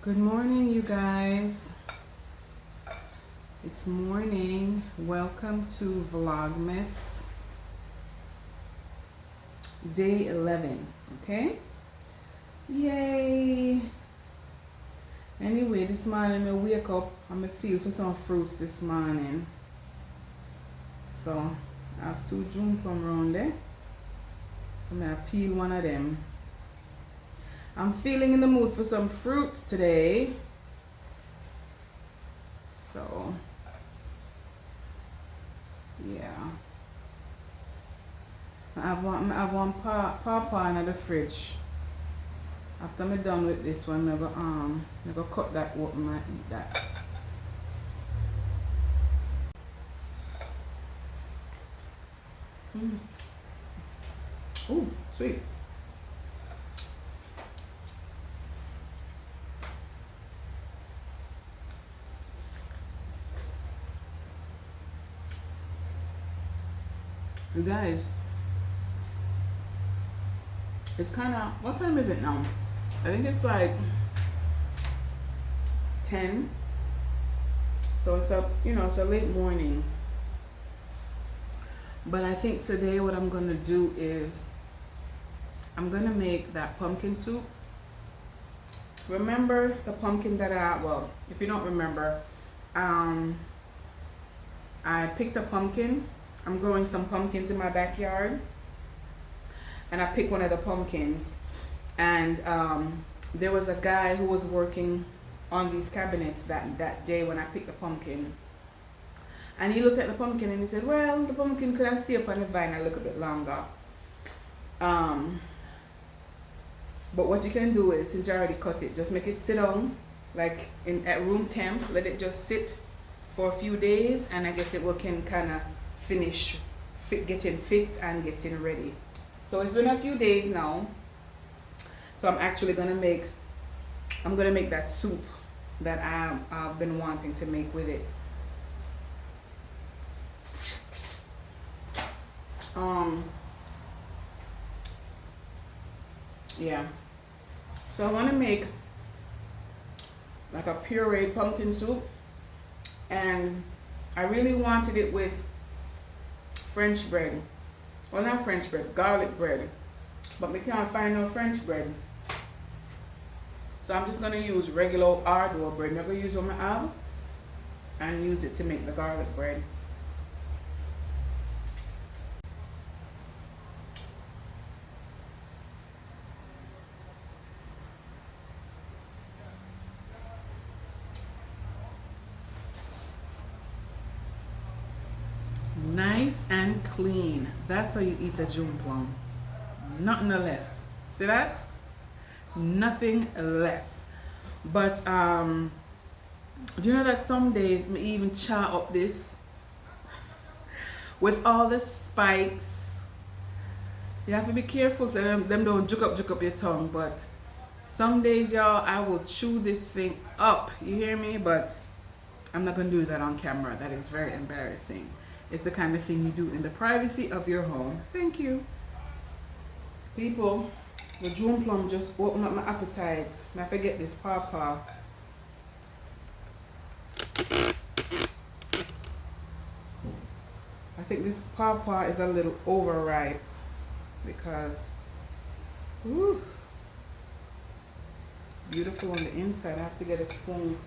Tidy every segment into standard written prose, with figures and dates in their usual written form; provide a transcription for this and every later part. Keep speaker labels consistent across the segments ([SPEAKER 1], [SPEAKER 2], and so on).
[SPEAKER 1] Good morning, you guys. It's morning. Welcome to Vlogmas day 11. Okay? Yay! Anyway, this morning I wake up and I feel for some fruits this morning. So I have 2 June plum around there. So I peel one of them. I'm feeling in the mood for some fruits today. So, yeah. I have one pawpaw in the fridge. After I'm done with this one, I'm gonna cut that open and eat that. Ooh, sweet. You guys, it's kind of, what time is it now? I think it's like 10. So it's it's a late morning. But I think today what I'm gonna do is I'm gonna make that pumpkin soup. Remember the pumpkin that if you don't remember, I picked a pumpkin. I'm growing some pumpkins in my backyard, and I picked one of the pumpkins, and there was a guy who was working on these cabinets that day when I picked the pumpkin, and he looked at the pumpkin and he said, well, the pumpkin could have stayed up on the vine a little bit longer, but what you can do is, since you already cut it, just make it sit down like at room temp, let it just sit for a few days, and I guess it can kind of finish getting fit and getting ready. So it's been a few days now, so I'm actually gonna make that soup that I've been wanting to make with it. Yeah, so I want to make like a pureed pumpkin soup, and I really wanted it with French bread. Well, not French bread, garlic bread. But we can't find no French bread. So I'm just gonna use regular hard-dough bread. I'm gonna use what I have and use it to make the garlic bread. Nice and clean. That's how you eat a June plum. Nothing left. See that? Nothing left. But do you know that some days me even char up this with all the spikes? You have to be careful so them don't juke up your tongue. But some days, y'all, I will chew this thing up. You hear me? But I'm not gonna do that on camera. That is very embarrassing. It's the kind of thing you do in the privacy of your home. Thank you. People, the June plum just opened up my appetite. And I forget this pawpaw. I think this pawpaw is a little overripe because it's beautiful on the inside. I have to get a spoon.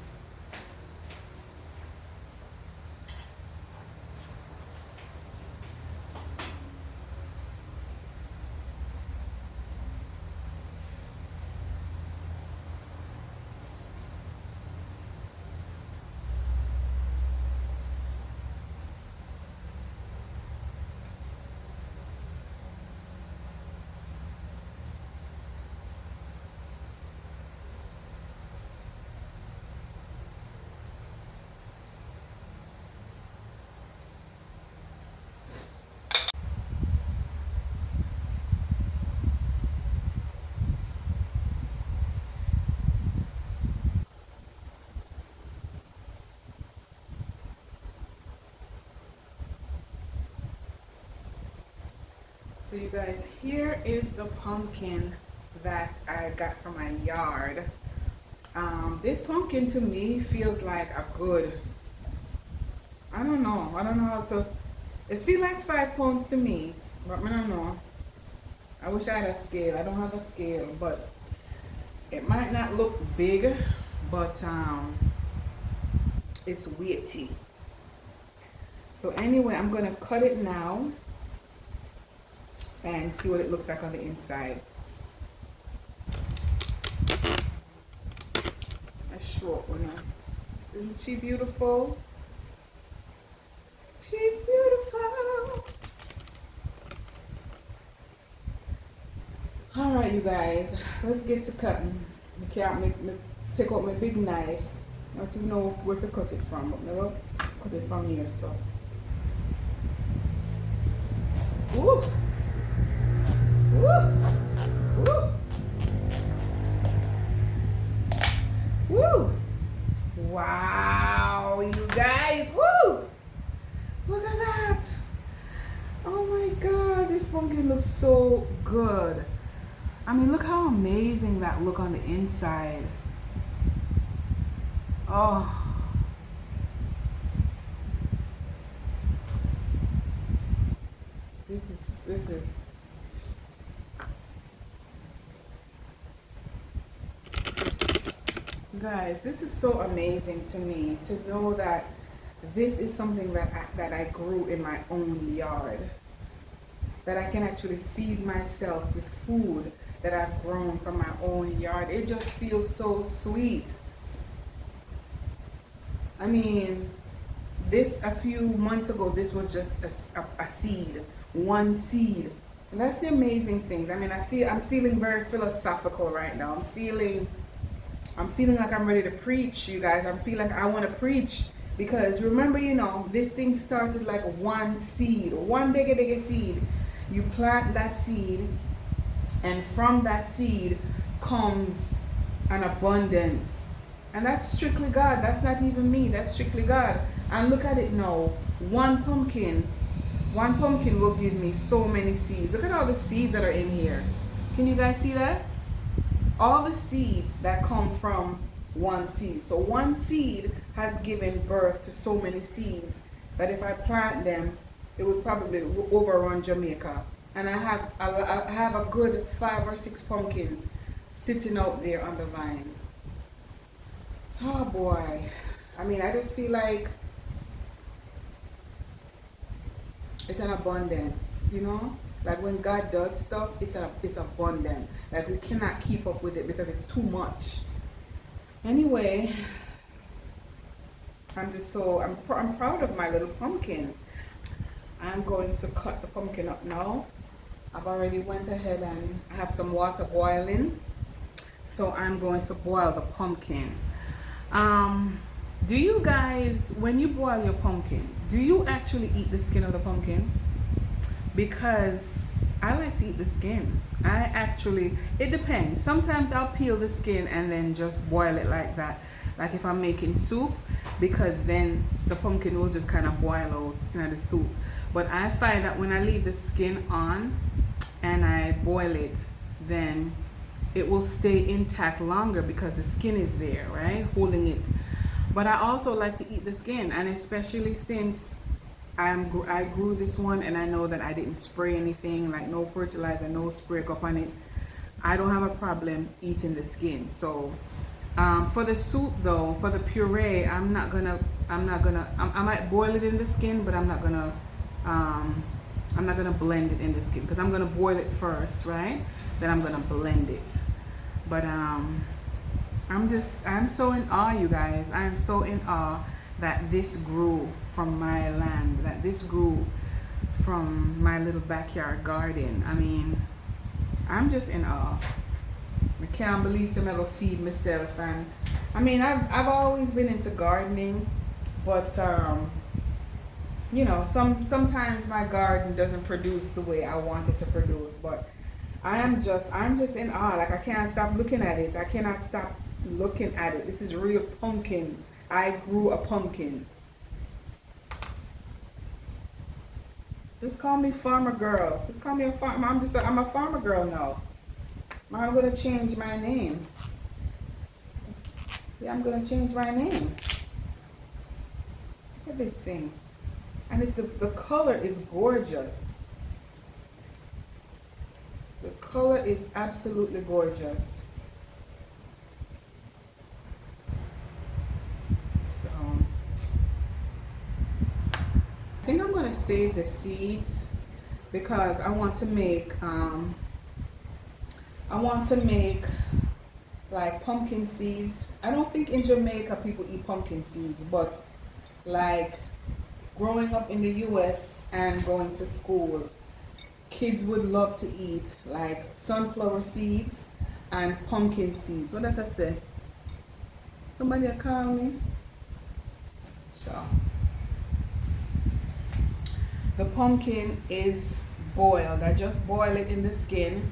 [SPEAKER 1] So you guys, here is the pumpkin that I got from my yard. This pumpkin to me feels like a good, I don't know how to, it feel like 5 pounds to me, but I don't know. I wish I had a scale. I don't have a scale, but it might not look big, but it's weighty. So anyway, I'm gonna cut it now and see what it looks like on the inside. A short one. Isn't she beautiful? She's beautiful. All right, you guys, let's get to cutting. I can't take out my big knife. I don't even know where to cut it from, but never cut it from here. So, woo, woo, woo, woo! Wow, you guys, woo! Look at that! Oh my God, this pumpkin looks so good. I mean, look how amazing that look on the inside. Oh. This is. Guys, this is so amazing to me to know that this is something that I grew in my own yard. That I can actually feed myself with food that I've grown from my own yard. It just feels so sweet. I mean, this a few months ago, this was just a seed, one seed. And that's the amazing things. I mean, I'm feeling very philosophical right now. I'm feeling like I'm ready to preach, you guys. I'm feeling like I want to preach because remember, you know, this thing started like one seed, one big seed. You plant that seed, and from that seed comes an abundance. And that's strictly God. That's not even me. That's strictly God. And look at it now. One pumpkin will give me so many seeds. Look at all the seeds that are in here. Can you guys see that? All the seeds that come from one seed. So one seed has given birth to so many seeds that if I plant them, it would probably overrun Jamaica. And I have a good 5 or 6 pumpkins sitting out there on the vine. Oh boy. I mean, I just feel like it's an abundance, you know? Like when God does stuff, it's abundant. Like we cannot keep up with it because it's too much. Anyway, I'm proud of my little pumpkin. I'm going to cut the pumpkin up now. I've already went ahead and I have some water boiling. So I'm going to boil the pumpkin. Do you guys, when you boil your pumpkin, do you actually eat the skin of the pumpkin? Because I like to eat the skin. It depends. Sometimes I'll peel the skin and then just boil it like that. Like if I'm making soup, because then the pumpkin will just kind of boil out in the soup. But I find that when I leave the skin on and I boil it, then it will stay intact longer because the skin is there, right? Holding it. But I also like to eat the skin, and especially since I grew this one and I know that I didn't spray anything, like no fertilizer, no spray up on it. I don't have a problem eating the skin. So for the soup though, for the puree, I might boil it in the skin, but I'm not gonna blend it in the skin because I'm gonna boil it first, right? Then I'm gonna blend it. But I'm so in awe, you guys. I'm so in awe that this grew from my land, that this grew from my little backyard garden. I mean, I'm just in awe. I can't believe I'm gonna feed myself. And I mean, I've always been into gardening, but you know, sometimes my garden doesn't produce the way I want it to produce. But I'm just in awe. Like I can't stop looking at it. I cannot stop looking at it. This is real pumpkin. I grew a pumpkin. Just call me farmer girl. Just call me a farmer. I'm a farmer girl now. I'm gonna change my name. Yeah, I'm gonna change my name. Look at this thing. And the color is gorgeous. The color is absolutely gorgeous. So I think I'm gonna save the seeds because I want to make like pumpkin seeds. I don't think in Jamaica people eat pumpkin seeds, but like growing up in the US and going to school, kids would love to eat like sunflower seeds and pumpkin seeds. What did I say? Somebody call me? Sure. The pumpkin is boiled. I just boil it in the skin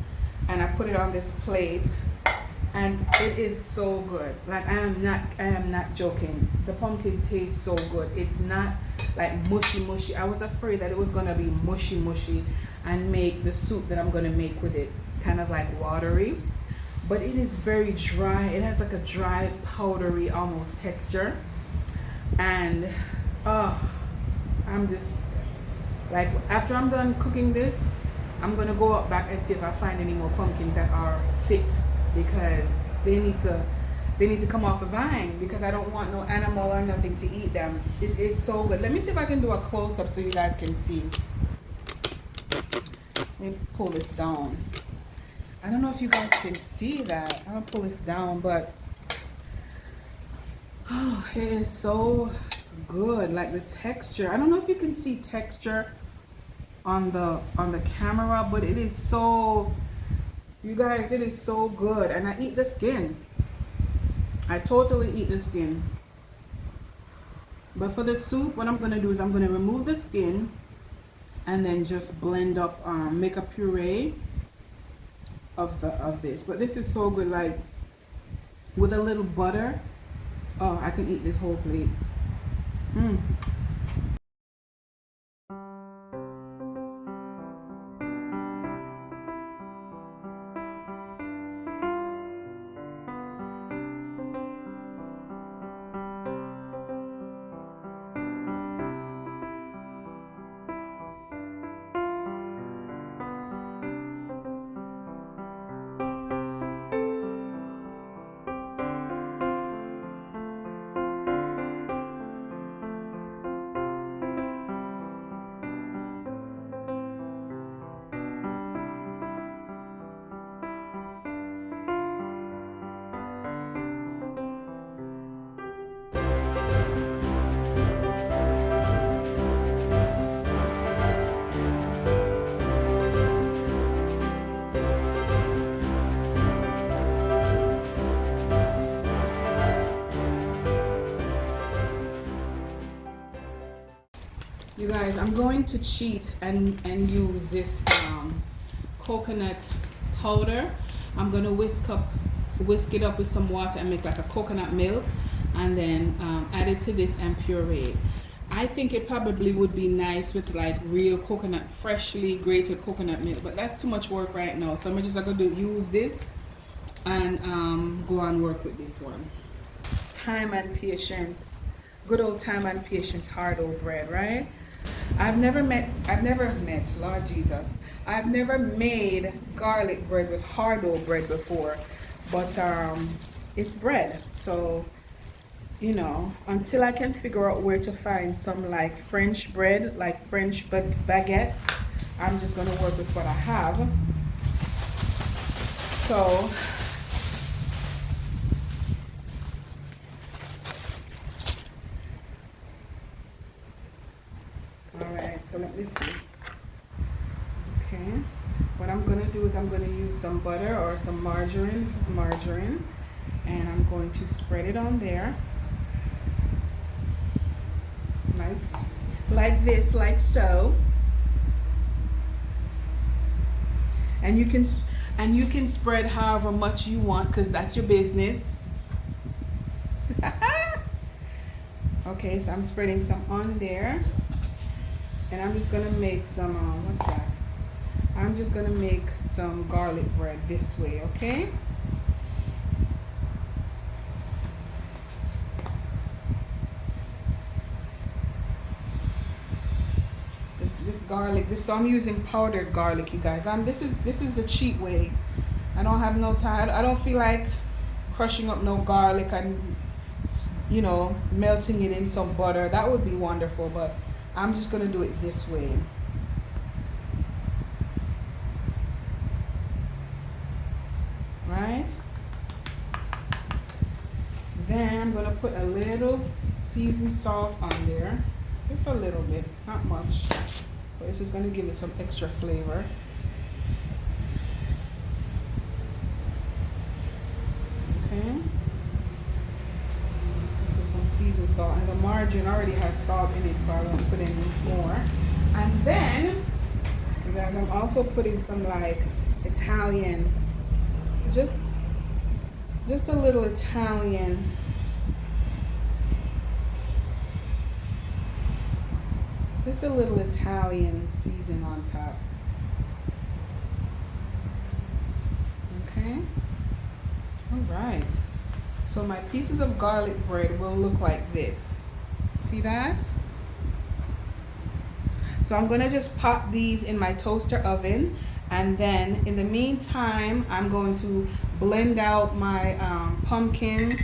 [SPEAKER 1] and I put it on this plate and it is so good. Like I am not joking. The pumpkin tastes so good. It's not like mushy. I was afraid that it was gonna be mushy and make the soup that I'm gonna make with it kind of like watery. But it is very dry. It has like a dry, powdery almost texture. And I'm just like, after I'm done cooking this, I'm gonna go up back and see if I find any more pumpkins that are fit, because they need to come off the vine, because I don't want no animal or nothing to eat them. It is so good. Let me see if I can do a close-up so you guys can see. Let me pull this down. I don't know if you guys can see that. I'll pull this down, but oh, it is so good. Like the texture. I don't know if you can see texture on the camera, but it is so, you guys, it is so good. And I eat the skin. I totally eat the skin. But for the soup, what I'm gonna do is I'm gonna remove the skin and then just blend up, make a puree of this. But this is so good, like with a little butter. Oh, I can eat this whole plate. You guys, I'm going to cheat and use this coconut powder. I'm gonna whisk it up with some water and make like a coconut milk, and then add it to this and puree. I think it probably would be nice with like real coconut, freshly grated coconut milk, but that's too much work right now. So I'm just gonna use this and go and work with this one. Time and patience. Good old time and patience, hard old bread, right? I've never met, Lord Jesus, I've never made garlic bread with hard dough bread before, but it's bread. So, you know, until I can figure out where to find some like French bread, like French baguettes, I'm just gonna work with what I have. So, so let me see. Okay, what I'm gonna do is I'm gonna use some butter or some margarine. This is margarine, and I'm going to spread it on there, like this, like so. And you can spread however much you want, because that's your business. Okay, so I'm spreading some on there. And I'm just gonna make some, what's that? I'm just gonna make some garlic bread this way, okay? garlic. So I'm using powdered garlic, you guys. This is the cheap way. I don't have no time. I don't feel like crushing up no garlic and, you know, melting it in some butter. That would be wonderful, but I'm just gonna do it this way. Right? Then I'm gonna put a little seasoned salt on there. Just a little bit, not much. But this is gonna give it some extra flavor. Okay. This is some seasoned salt. And the margarine already has salt in it, so I won't put any more. And then, you guys, I'm also putting some like Italian, just a little Italian. Just a little Italian seasoning on top. Okay. All right. So my pieces of garlic bread will look like this. See that? So I'm gonna just pop these in my toaster oven, and then in the meantime, I'm going to blend out my pumpkin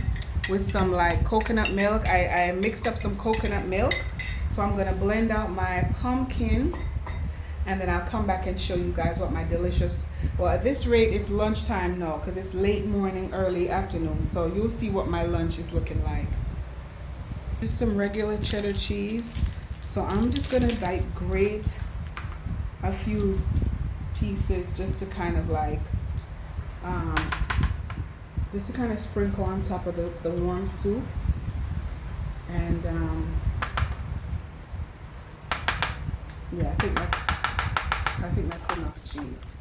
[SPEAKER 1] with some like coconut milk. I mixed up some coconut milk. So I'm gonna blend out my pumpkin, and then I'll come back and show you guys what my delicious, well at this rate it's lunchtime now because it's late morning, early afternoon. So you'll see what my lunch is looking like. Just some regular cheddar cheese. So I'm just gonna like grate a few pieces just to kind of like, just to kind of sprinkle on top of the warm soup. And yeah, I think that's enough cheese.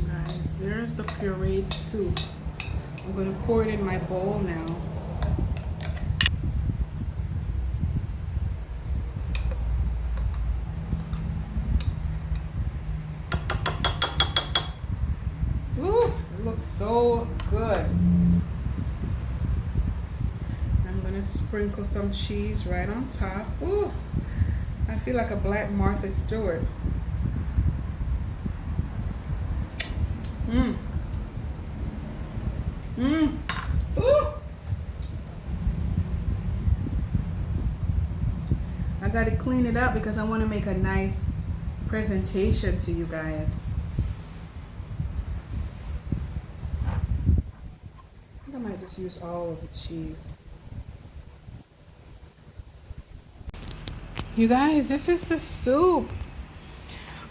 [SPEAKER 1] Guys, there's the pureed soup. I'm gonna pour it in my bowl now. So good. I'm gonna sprinkle some cheese right on top. Ooh, I feel like a black Martha Stewart. Ooh. I gotta clean it up because I want to make a nice presentation to you guys. I might just use all of the cheese. You guys, this is the soup.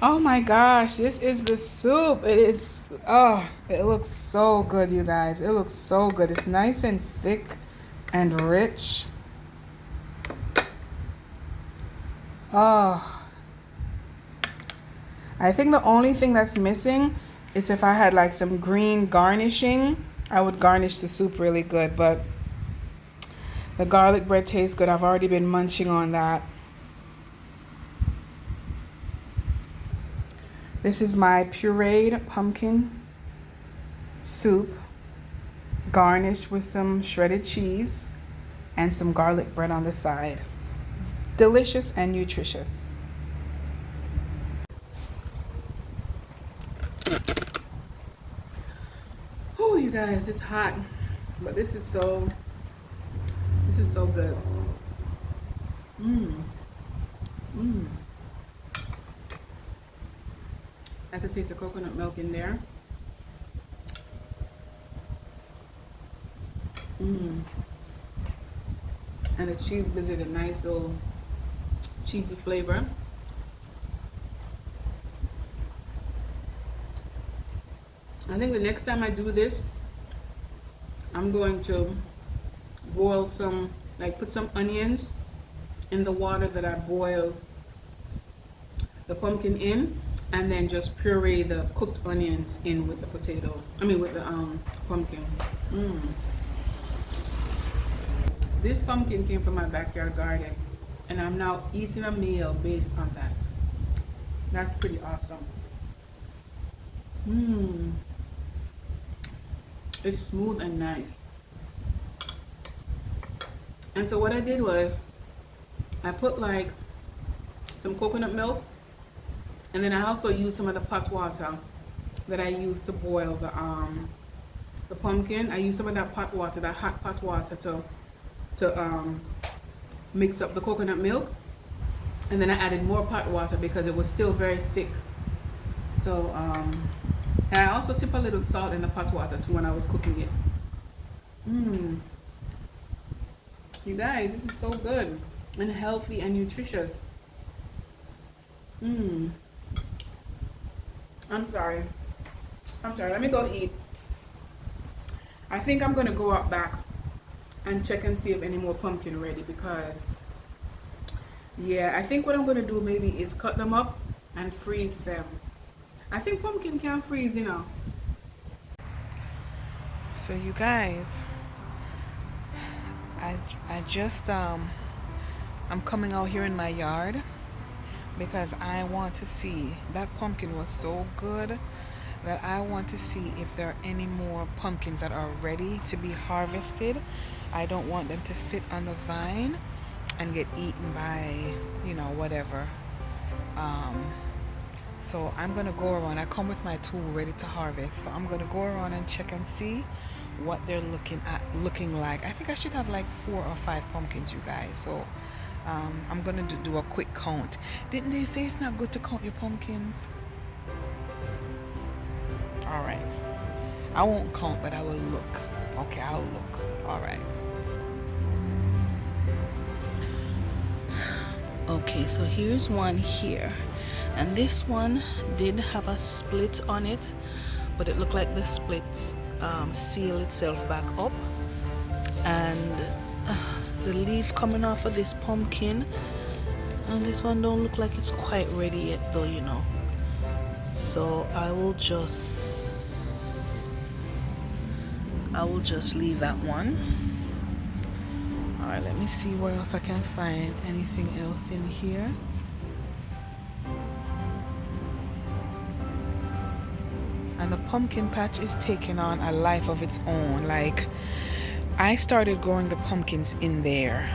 [SPEAKER 1] Oh my gosh, this is the soup. It is, oh, it looks so good, you guys. It looks so good. It's nice and thick and rich. Oh. I think the only thing that's missing is if I had like some green garnishing. I would garnish the soup really good, but the garlic bread tastes good. I've already been munching on that. This is my pureed pumpkin soup, garnished with some shredded cheese and some garlic bread on the side. Delicious and nutritious. Oh, you guys, it's hot, but this is so good. I can taste the coconut milk in there. And the cheese gives it a nice little cheesy flavor. I think the next time I do this, I'm going to boil some, like put some onions in the water that I boiled the pumpkin in, and then just puree the cooked onions in with the potato. I mean with the pumpkin. This pumpkin came from my backyard garden, and I'm now eating a meal based on that. That's pretty awesome. Mmm. It's smooth and nice. And so what I did was I put like some coconut milk, and then I also used some of the pot water that I used to boil the pumpkin. I used some of that pot water, that hot pot water to mix up the coconut milk, and then I added more pot water because it was still very thick. So and I also tip a little salt in the pot water too when I was cooking it. Mmm. You guys, this is so good and healthy and nutritious. Mmm. I'm sorry. Let me go eat. I think I'm gonna go out back and check and see if any more pumpkin ready, because yeah, I think what I'm gonna do maybe is cut them up and freeze them. I think pumpkin can freeze, you know. So you guys, I just I'm coming out here in my yard because I want to see, that pumpkin was so good that I want to see if there are any more pumpkins that are ready to be harvested. I don't want them to sit on the vine and get eaten by, you know, whatever. So I'm gonna go around. I come with my tool ready to harvest, so I'm gonna go around and check and see what they're looking like. I think I should have like 4 or 5 pumpkins, you guys. So I'm gonna do a quick count. Didn't they say it's not good to count your pumpkins? All right, I won't count, but I will look. Okay, I'll look. All right. Okay, so here's one here, and this one did have a split on it, but it looked like the splits seal itself back up, and the leaf coming off of this pumpkin, and this one don't look like it's quite ready yet though, you know. So I will just leave that one. All right, let me see where else I can find anything else in here. And the pumpkin patch is taking on a life of its own. Like, I started growing the pumpkins in there,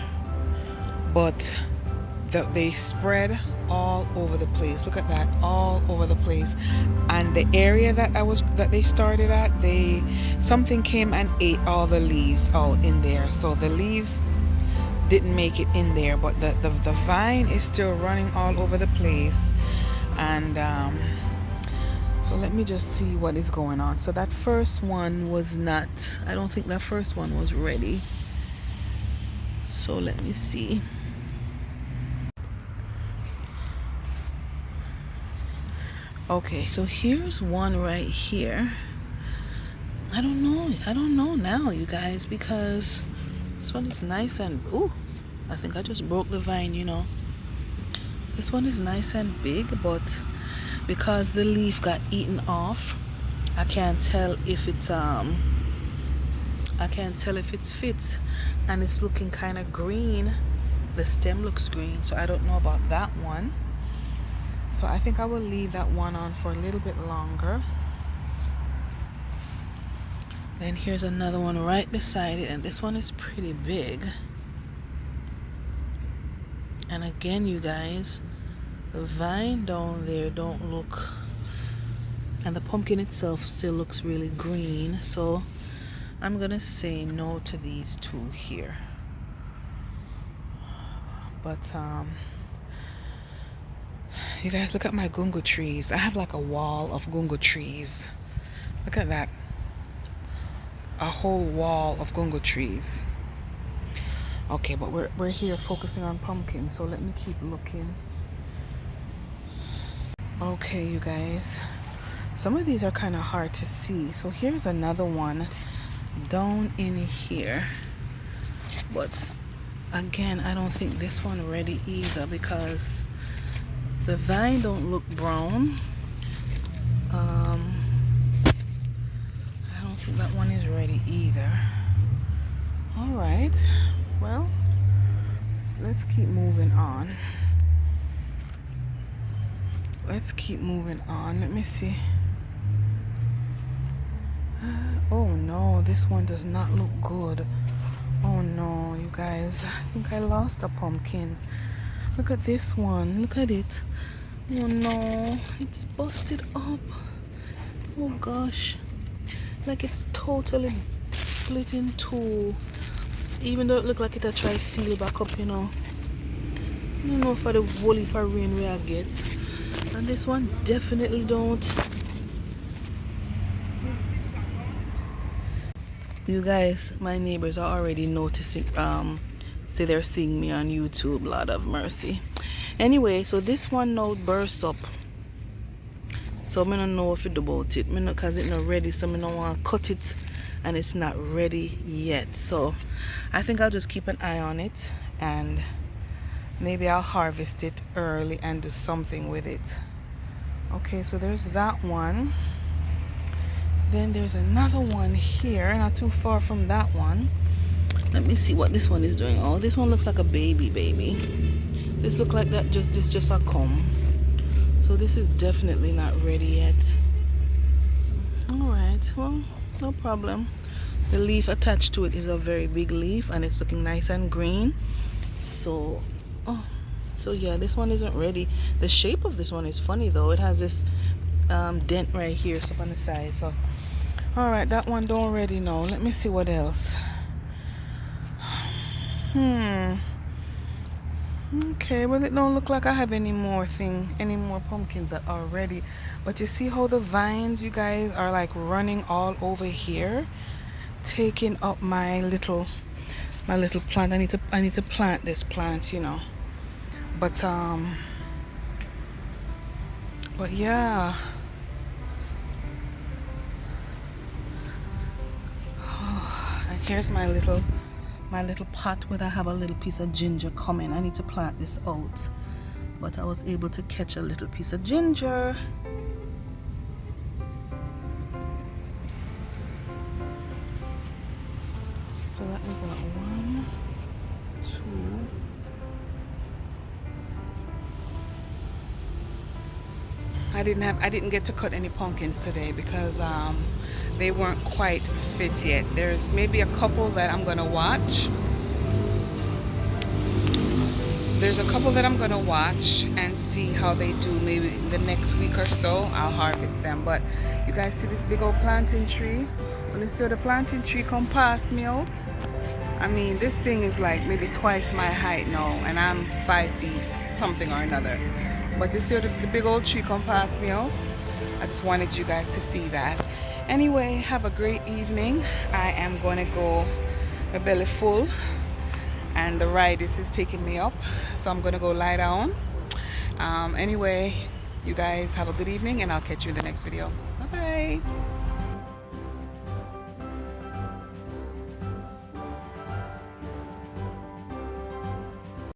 [SPEAKER 1] but they spread all over the place. Look at that, all over the place. And the area that they started at, something came and ate all the leaves out in there. So the leaves didn't make it in there, but the vine is still running all over the place. And so let me just see what is going on. So that first one was not, I don't think that first one was ready. So let me see. Okay, so here's one right here. I don't know now, you guys, because this one is nice and, ooh, I think I just broke the vine, you know. This one is nice and big, but because the leaf got eaten off, I can't tell if it's fit, and it's looking kind of green. The stem looks green, so I don't know about that one. So I think I will leave that one on for a little bit longer. Then here's another one right beside it, and this one is pretty big. And again, you guys, the vine down there don't look, and the pumpkin itself still looks really green. So I'm gonna say no to these two here. But you guys, look at my gungo trees. I have like a wall of gungo trees. Look at that. A whole wall of gungo trees. Okay, but we're here focusing on pumpkins, so let me keep looking. Okay, you guys, some of these are kind of hard to see. So here's another one down in here, but again, I don't think this one ready either because the vine don't look brown. I don't think that one is ready either. All right, well, let's keep moving on. let's keep moving on. Let me see. Oh no, this one does not look good. Oh no, you guys, I think I lost a pumpkin. Look at this one, look at it. Oh no, it's busted up. Oh gosh, like it's totally split in two. Even though it look like it I try seal back up, you know. I don't know for the whole heap of rain where I get. And this one definitely don't. You guys, my neighbors are already noticing, say they're seeing me on YouTube, Lord of mercy. Anyway, so this one now bursts up. So I don't know if it about it. Because it's not ready, so I don't want to cut it and it's not ready yet. So I think I'll just keep an eye on it and maybe I'll harvest it early and do something with it. Okay, so there's that one. Then there's another one here, not too far from that one. Let me see what this one is doing. Oh, this one looks like a baby. This look like that just a comb. So this is definitely not ready yet. Alright, well, no problem. The leaf attached to it is a very big leaf and it's looking nice and green. So yeah, this one isn't ready. The shape of this one is funny though. It has this dent right here, so on the side. So alright, that one don't ready now. Let me see what else. Okay, well it don't look like I have any more pumpkins that are ready. But you see how the vines, you guys, are like running all over here, taking up my little plant. I need to plant this plant, you know. But yeah. And here's my little pot where I have a little piece of ginger coming. I need to plant this out, but I was able to catch a little piece of ginger. So that is a 1, 2. I didn't get to cut any pumpkins today because they weren't quite fit yet. There's maybe a couple that I'm gonna watch. There's a couple that I'm gonna watch and see how they do. Maybe the next week or so I'll harvest them. But you guys see this big old planting tree? Well, you see how the planting tree come past me out? I mean, this thing is like maybe twice my height now, and I'm 5 feet something or another. But you see how the big old tree come past me out? I just wanted you guys to see that. Anyway, have a great evening. I am going to go, my belly full, and the ride is taking me up, so I'm going to go lie down. Anyway, you guys have a good evening, and I'll catch you in the next video. Bye bye.